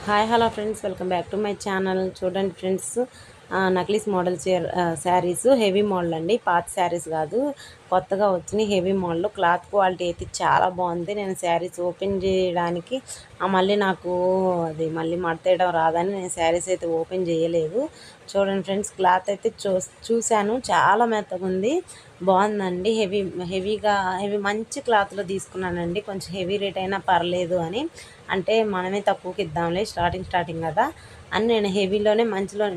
Hi hello friends, welcome back to my channel. చూడండి friends, necklace model saris heavy model అండి. పాత శారీస్ కాదు, కొత్తగా వచ్చినాయి హెవీ మోడల్. క్లాత్ క్వాలిటీ అయితే చాలా బాగుంది. నేను శారీస్ ఓపెన్ చేయడానికి మళ్ళీ నాకు అది మళ్ళీ మడతేయడం రాదని నేను శారీస్ అయితే ఓపెన్ చేయలేదు. చూడండి ఫ్రెండ్స్, క్లాత్ అయితే చూశాను, చాలా మెత్తగా ఉంది, బాగుందండి. హెవీ మంచి క్లాత్లో తీసుకున్నానండి. కొంచెం హెవీ రేట్ అయినా పర్లేదు అని, అంటే మనమే తక్కువకి ఇద్దాంలే, స్టార్టింగ్ కదా అని నేను హెవీలోనే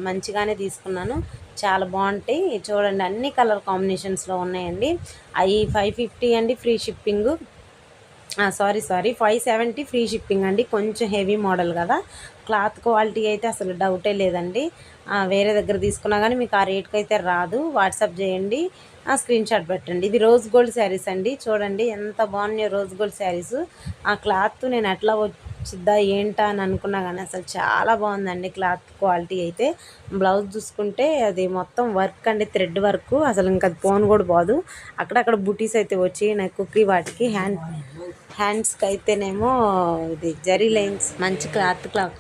మంచిగానే తీసుకున్నాను. చాలా బాగుంటాయి. చూడండి, అన్ని కలర్ కాంబినేషన్స్లో ఉన్నాయండి. అవి 550 అండి, free shipping. Sorry 570 free shipping అండి. కొంచెం హెవీ మోడల్ కదా, క్లాత్ క్వాలిటీ అయితే అసలు డౌటే లేదండి. వేరే దగ్గర తీసుకున్నా కానీ మీకు ఆ రేట్కి అయితే రాదు. వాట్సాప్ చేయండి, స్క్రీన్ షాట్ పెట్టండి. ఇది రోజ్ గోల్డ్ శారీస్ అండి. చూడండి ఎంత బాగున్నాయో రోజ్ గోల్డ్ శారీస్. ఆ క్లాత్ నేను ఎట్లా వచ్చిద్దా ఏంటా అని అనుకున్నా కానీ అసలు చాలా బాగుందండి క్లాత్ క్వాలిటీ అయితే. బ్లౌజ్ చూసుకుంటే అది మొత్తం వర్క్ అండి, థ్రెడ్ వర్క్. అసలు ఇంకా అది పోను కూడా పోదు. అక్కడక్కడ బుటీస్ అయితే వచ్చి నెక్కి వాటికి హ్యాండ్స్కి అయితేనేమో ఇది జరీ లైన్స్. మంచి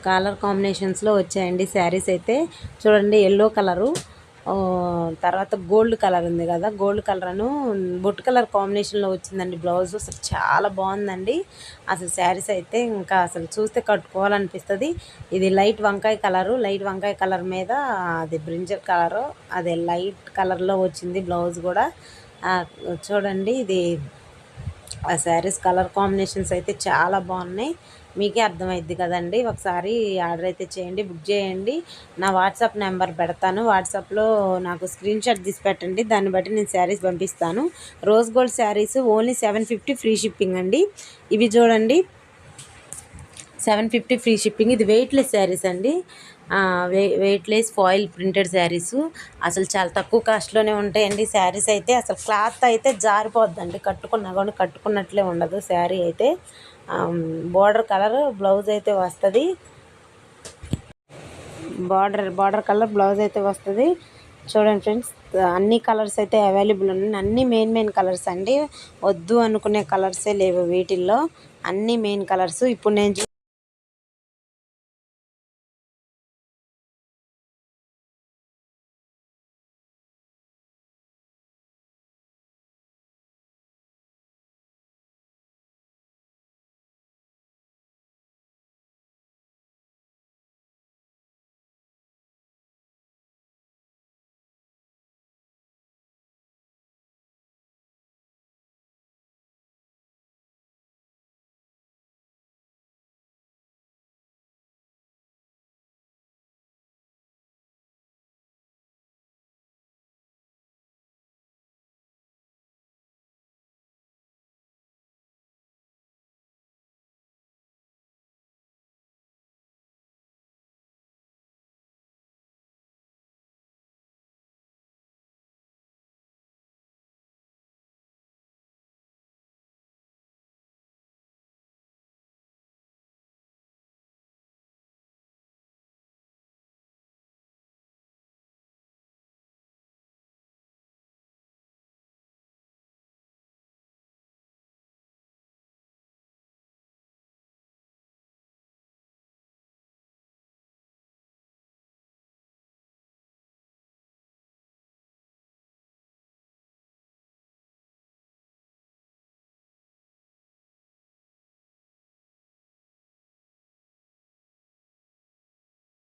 కలర్ కాంబినేషన్స్లో వచ్చాయండి శారీస్ అయితే. చూడండి, ఎల్లో కలరు, తర్వాత గోల్డ్ కలర్ ఉంది కదా, గోల్డ్ కలర్ అను బొట్టు కలర్ కాంబినేషన్లో వచ్చిందండి బ్లౌజ్. అసలు చాలా బాగుందండి అసలు శారీస్ అయితే. ఇంకా అసలు చూస్తే కట్టుకోవాలనిపిస్తుంది. ఇది లైట్ వంకాయ కలర్ మీద అది బ్రింజల్ కలరు, అదే లైట్ కలర్లో వచ్చింది బ్లౌజ్ కూడా. చూడండి, ఇది ఆ శారీస్ కలర్ కాంబినేషన్స్ అయితే చాలా బాగున్నాయి. మీకే అర్థమైద్ది కదండి. ఒకసారి ఆర్డర్ అయితే చేయండి, బుక్ చేయండి. నా వాట్సాప్ నెంబర్ పెడతాను, వాట్సాప్లో నాకు స్క్రీన్ షాట్ తీసి పెట్టండి, దాన్ని బట్టి నేను శారీస్ పంపిస్తాను. Rose gold saris only 750 free shipping అండి. ఇవి చూడండి, 750 ఫ్రీ షిప్పింగ్. ఇది వెయిట్లెస్ శారీస్ అండి, వెయిట్లెస్ ఫాయిల్ ప్రింటెడ్ శారీస్. అసలు చాలా తక్కువ కాస్ట్లోనే ఉంటాయండి శారీస్ అయితే. అసలు క్లాత్ అయితే జారిపోద్దండి, కట్టుకున్నా కూడా కట్టుకున్నట్లే ఉండదు శారీ అయితే. బార్డర్ కలర్ బ్లౌజ్ అయితే వస్తుంది, బార్డర్ కలర్ బ్లౌజ్ అయితే వస్తుంది. చూడండి ఫ్రెండ్స్, అన్ని కలర్స్ అయితే అవైలబుల్ ఉన్నాయి. అన్ని మెయిన్ కలర్స్ అండి, వద్దు అనుకునే కలర్సే లేవు వీటిల్లో, అన్ని మెయిన్ కలర్స్. ఇప్పుడు నేను